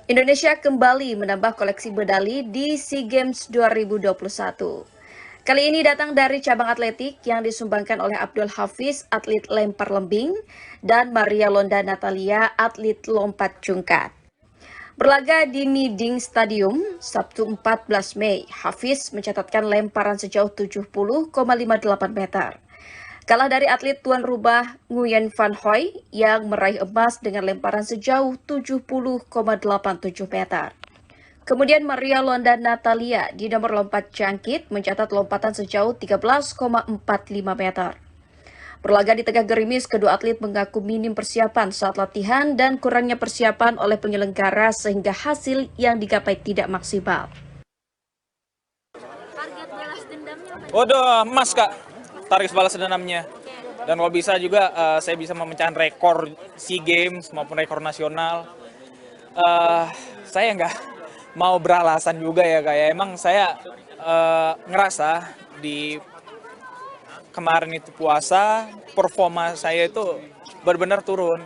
Indonesia kembali menambah koleksi medali di SEA Games 2021. Kali ini datang dari cabang atletik yang disumbangkan oleh Abdul Hafiz, atlet lempar lembing, dan Maria Londa Natalia, atlet lompat jungkat. Berlaga di Miding Stadium, Sabtu 14 Mei, Hafiz mencatatkan lemparan sejauh 70,58 meter. Kalah dari atlet tuan rumah Nguyen Van Huy yang meraih emas dengan lemparan sejauh 70,87 meter. Kemudian Maria Londa Natalia di nomor lompat jangkit mencatat lompatan sejauh 13,45 meter. Berlaga di tengah gerimis, kedua atlet mengaku minim persiapan saat latihan dan kurangnya persiapan oleh penyelenggara sehingga hasil yang digapai tidak maksimal. Target balas dendamnya apa? Waduh, emas Kak, target balas dendamnya. Dan kalau bisa juga saya bisa memecahkan rekor SEA Games maupun rekor nasional. Saya nggak mau beralasan juga ya kayak emang saya ngerasa di kemarin itu puasa performa saya itu benar-benar turun.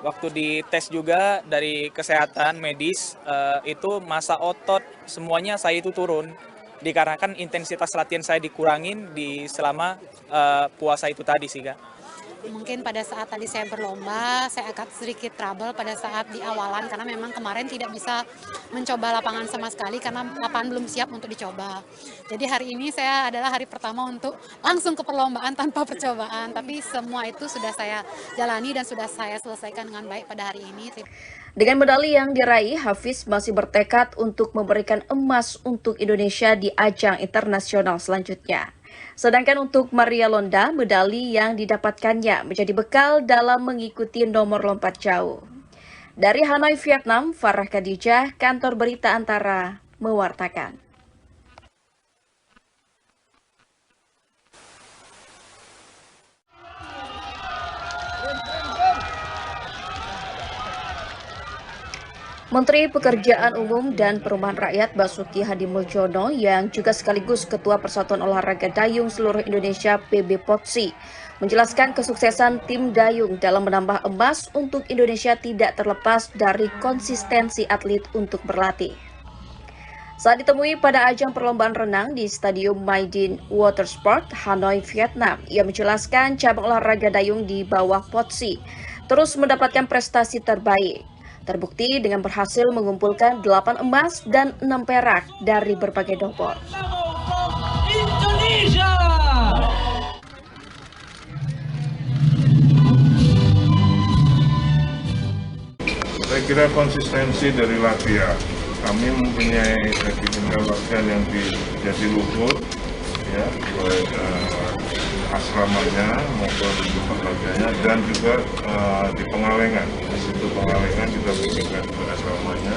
Waktu di tes juga dari kesehatan medis itu massa otot semuanya saya itu turun. Dikarenakan intensitas latihan saya dikurangin di selama puasa itu tadi sih Kak. Mungkin pada saat tadi saya berlomba, saya agak sedikit trouble pada saat di awalan karena memang kemarin tidak bisa mencoba lapangan sama sekali karena lapangan belum siap untuk dicoba. Jadi hari ini saya adalah hari pertama untuk langsung ke perlombaan tanpa percobaan, tapi semua itu sudah saya jalani dan sudah saya selesaikan dengan baik pada hari ini. Dengan medali yang diraih, Hafiz masih bertekad untuk memberikan emas untuk Indonesia di ajang internasional selanjutnya. Sedangkan untuk Maria Londa, medali yang didapatkannya menjadi bekal dalam mengikuti nomor lompat jauh. Dari Hanoi, Vietnam, Farah Khadijah, Kantor Berita Antara, mewartakan. Menteri Pekerjaan Umum dan Perumahan Rakyat Basuki Hadimuljono yang juga sekaligus Ketua Persatuan Olahraga Dayung Seluruh Indonesia PB-POTSI menjelaskan kesuksesan tim dayung dalam menambah emas untuk Indonesia tidak terlepas dari konsistensi atlet untuk berlatih. Saat ditemui pada ajang perlombaan renang di Stadium Maidin Watersport, Hanoi, Vietnam, ia menjelaskan cabang olahraga dayung di bawah POTSI terus mendapatkan prestasi terbaik. Terbukti dengan berhasil mengumpulkan 8 emas dan 6 perak dari berbagai nomor. Indonesia. Saya kira konsistensi dari latihan. Kami mempunyai tipikal latihan yang di Jatiluhur, ya, baik asramanya maupun tempat latihannya, dan juga di Pengalengan. Di situ Pengalengan kita bikinkan asramanya.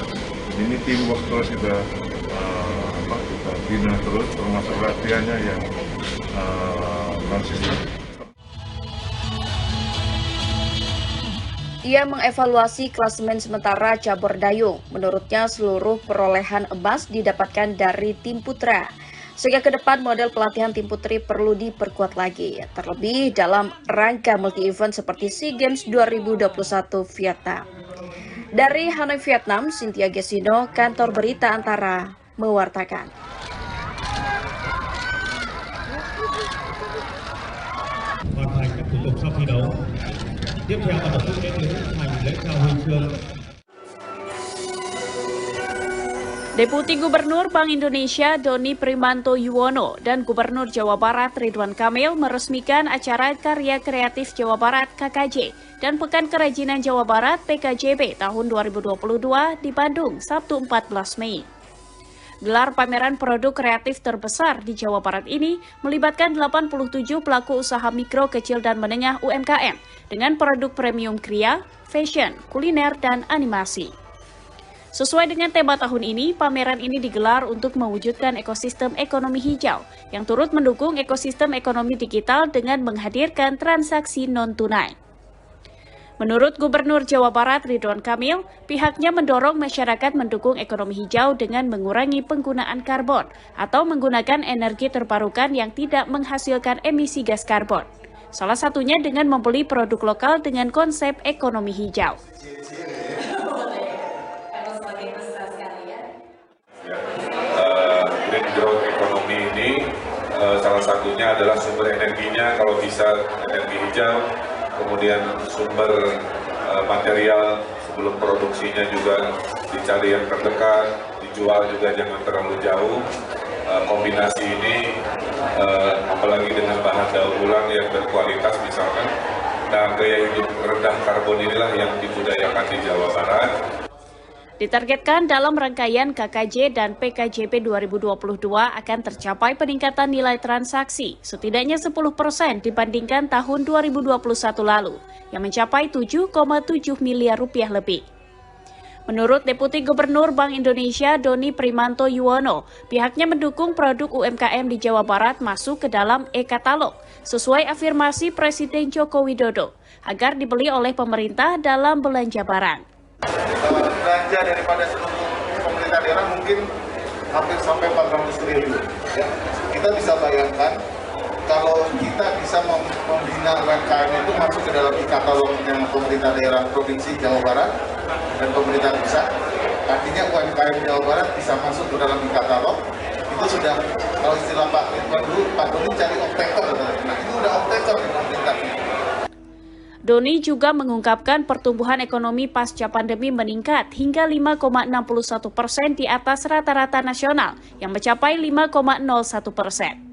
Ini teamwork terus kita bina terus, termasuk latihannya yang konsisten. Ia mengevaluasi klasemen sementara cabur dayung. Menurutnya seluruh perolehan emas didapatkan dari tim putra. Sehingga ke depan model pelatihan tim putri perlu diperkuat lagi, terlebih dalam rangka multi-event seperti SEA Games 2021 Vietnam. Dari Hanoi, Vietnam, Cynthia Gesino, Kantor Berita Antara, mewartakan. Deputi Gubernur Bank Indonesia Doni Primanto Yuwono dan Gubernur Jawa Barat Ridwan Kamil meresmikan acara Karya Kreatif Jawa Barat KKJ dan Pekan Kerajinan Jawa Barat PKJB tahun 2022 di Bandung, Sabtu 14 Mei. Gelar pameran produk kreatif terbesar di Jawa Barat ini melibatkan 87 pelaku usaha mikro, kecil, dan menengah UMKM dengan produk premium kria, fashion, kuliner, dan animasi. Sesuai dengan tema tahun ini, pameran ini digelar untuk mewujudkan ekosistem ekonomi hijau yang turut mendukung ekosistem ekonomi digital dengan menghadirkan transaksi non-tunai. Menurut Gubernur Jawa Barat Ridwan Kamil, pihaknya mendorong masyarakat mendukung ekonomi hijau dengan mengurangi penggunaan karbon atau menggunakan energi terbarukan yang tidak menghasilkan emisi gas karbon. Salah satunya dengan membeli produk lokal dengan konsep ekonomi hijau. satunya adalah sumber energinya, kalau bisa energi hijau, kemudian sumber material sebelum produksinya juga dicari yang terdekat, dijual juga jangan terlalu jauh. Kombinasi ini, apalagi dengan bahan daur ulang yang berkualitas misalkan, dan gaya hidup rendah karbon inilah yang dibudayakan di Jawa Barat. Ditargetkan dalam rangkaian KKJ dan PKJP 2022 akan tercapai peningkatan nilai transaksi setidaknya 10% dibandingkan tahun 2021 lalu, yang mencapai 7,7 miliar rupiah lebih. Menurut Deputi Gubernur Bank Indonesia Doni Primanto Yuwono, pihaknya mendukung produk UMKM di Jawa Barat masuk ke dalam e-katalog sesuai afirmasi Presiden Joko Widodo agar dibeli oleh pemerintah dalam belanja barang. Belanja daripada seluruh pemerintah daerah mungkin hampir sampai 400 triliun. Ya. Kita bisa bayangkan kalau kita bisa membina UMKM itu masuk ke dalam e-katalognya pemerintah daerah Provinsi Jawa Barat dan pemerintah pusat, artinya UMKM Jawa Barat bisa masuk ke dalam e-katalog. Itu sudah, kalau istilah Pak Ridwan dulu, Pak Doni cari off-taker. Nah, itu udah off-taker di pemerintah. Doni juga mengungkapkan pertumbuhan ekonomi pasca pandemi meningkat hingga 5,61% di atas rata-rata nasional yang mencapai 5,01%.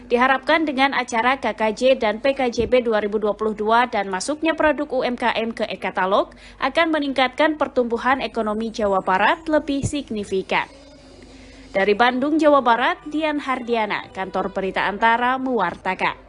Diharapkan dengan acara KKJ dan PKJB 2022 dan masuknya produk UMKM ke e-katalog akan meningkatkan pertumbuhan ekonomi Jawa Barat lebih signifikan. Dari Bandung, Jawa Barat, Dian Hardiana, Kantor Berita Antara mewartakan.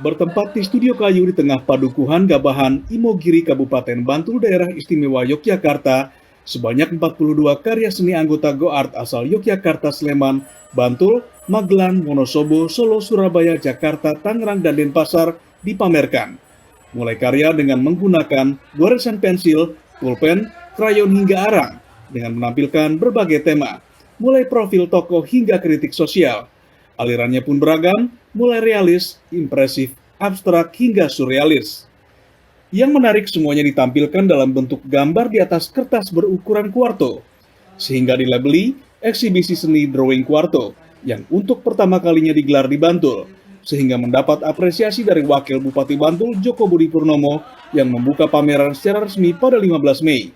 Bertempat di studio kayu di tengah padukuhan Gabahan, Imogiri, Kabupaten Bantul, Daerah Istimewa Yogyakarta, sebanyak 42 karya seni anggota GoArt asal Yogyakarta, Sleman, Bantul, Magelang, Wonosobo, Solo, Surabaya, Jakarta, Tangerang, dan Denpasar dipamerkan. Mulai karya dengan menggunakan goresan pensil, pulpen, krayon hingga arang, dengan menampilkan berbagai tema, mulai profil tokoh hingga kritik sosial. Alirannya pun beragam, mulai realis, impresif, abstrak, hingga surrealis. Yang menarik semuanya ditampilkan dalam bentuk gambar di atas kertas berukuran kuarto, sehingga dilabeli eksibisi seni drawing kuarto, yang untuk pertama kalinya digelar di Bantul, sehingga mendapat apresiasi dari Wakil Bupati Bantul Joko Budi Purnomo yang membuka pameran secara resmi pada 15 Mei.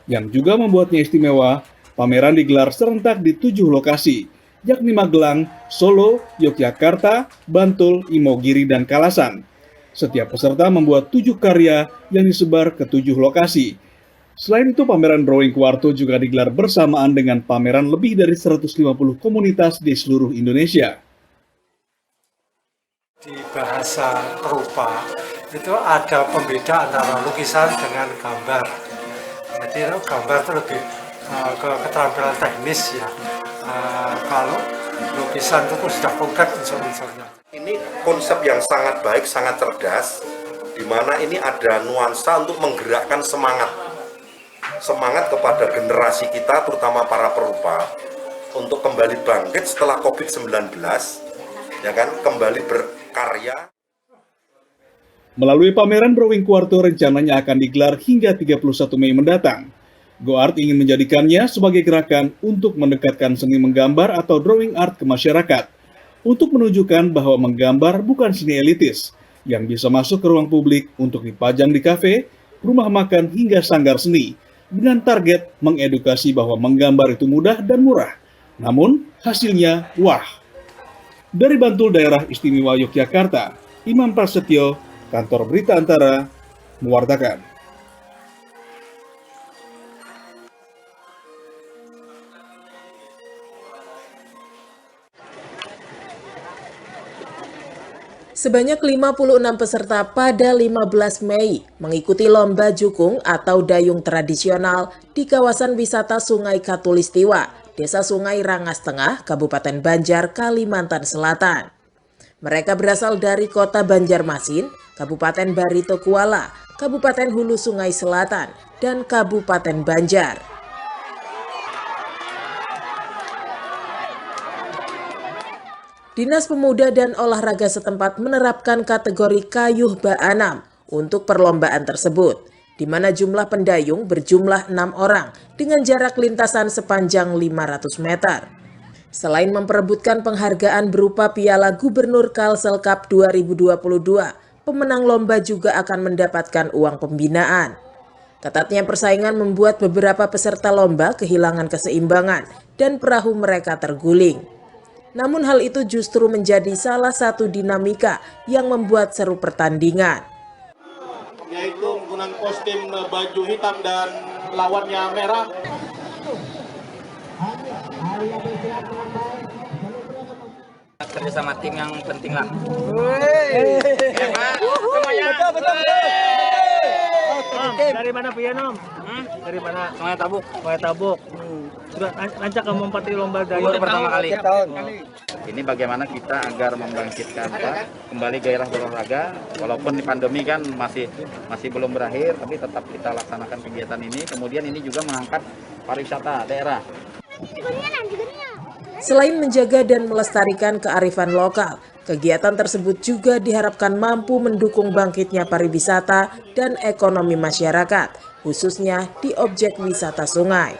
Yang juga membuatnya istimewa, pameran digelar serentak di 7 lokasi, yakni Magelang, Solo, Yogyakarta, Bantul, Imogiri, dan Kalasan. Setiap peserta membuat 7 karya yang disebar ke 7 lokasi. Selain itu, pameran drawing kuarto juga digelar bersamaan dengan pameran lebih dari 150 komunitas di seluruh Indonesia. Di bahasa rupa itu ada pembeda antara lukisan dengan gambar. Jadi gambar itu lebih ke keterampilan teknis ya. Kalau lukisan itu sudah konkret unsur-unsurnya. Ini konsep yang sangat baik, sangat cerdas, di mana ini ada nuansa untuk menggerakkan semangat kepada generasi kita, terutama para perupa, untuk kembali bangkit setelah COVID-19, ya kan, kembali berkarya. Melalui pameran drawing kuarto rencananya akan digelar hingga 31 Mei mendatang. GoArt ingin menjadikannya sebagai gerakan untuk mendekatkan seni menggambar atau drawing art ke masyarakat, untuk menunjukkan bahwa menggambar bukan seni elitis, yang bisa masuk ke ruang publik untuk dipajang di kafe, rumah makan, hingga sanggar seni, dengan target mengedukasi bahwa menggambar itu mudah dan murah, namun hasilnya wah. Dari Bantul, Daerah Istimewa Yogyakarta, Imam Prasetyo, Kantor Berita Antara, mewartakan. Sebanyak 56 peserta pada 15 Mei mengikuti lomba jukung atau dayung tradisional di kawasan wisata Sungai Katulistiwa, Desa Sungai Rangas Tengah, Kabupaten Banjar, Kalimantan Selatan. Mereka berasal dari Kota Banjarmasin, Kabupaten Barito Kuala, Kabupaten Hulu Sungai Selatan, dan Kabupaten Banjar. Dinas Pemuda dan Olahraga setempat menerapkan kategori kayuh ba'anam untuk perlombaan tersebut. di mana jumlah pendayung berjumlah 6 orang dengan jarak lintasan sepanjang 500 meter. Selain memperebutkan penghargaan berupa Piala Gubernur Kalsel Cup 2022, pemenang lomba juga akan mendapatkan uang pembinaan. Ketatnya persaingan membuat beberapa peserta lomba kehilangan keseimbangan dan perahu mereka terguling. Namun hal itu justru menjadi salah satu dinamika yang membuat seru pertandingan. Yaitu menggunakan kostum baju hitam dan lawannya merah. Kerja sama tim yang penting lah. Dari mana Pian Om? Dari mana? Sungai Tabuk. Sungai Tabuk. Sudah lancar kamu mempati lomba dari Pertama kali. Ini bagaimana kita agar membangkitkan kembali gairah berolahraga, walaupun di pandemi kan masih belum berakhir, tapi tetap kita laksanakan kegiatan ini. Kemudian ini juga mengangkat pariwisata daerah. Selain menjaga dan melestarikan kearifan lokal, kegiatan tersebut juga diharapkan mampu mendukung bangkitnya pariwisata dan ekonomi masyarakat, khususnya di objek wisata sungai.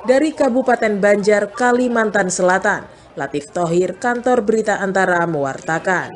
Dari Kabupaten Banjar, Kalimantan Selatan, Latif Thohir, Kantor Berita Antara mewartakan.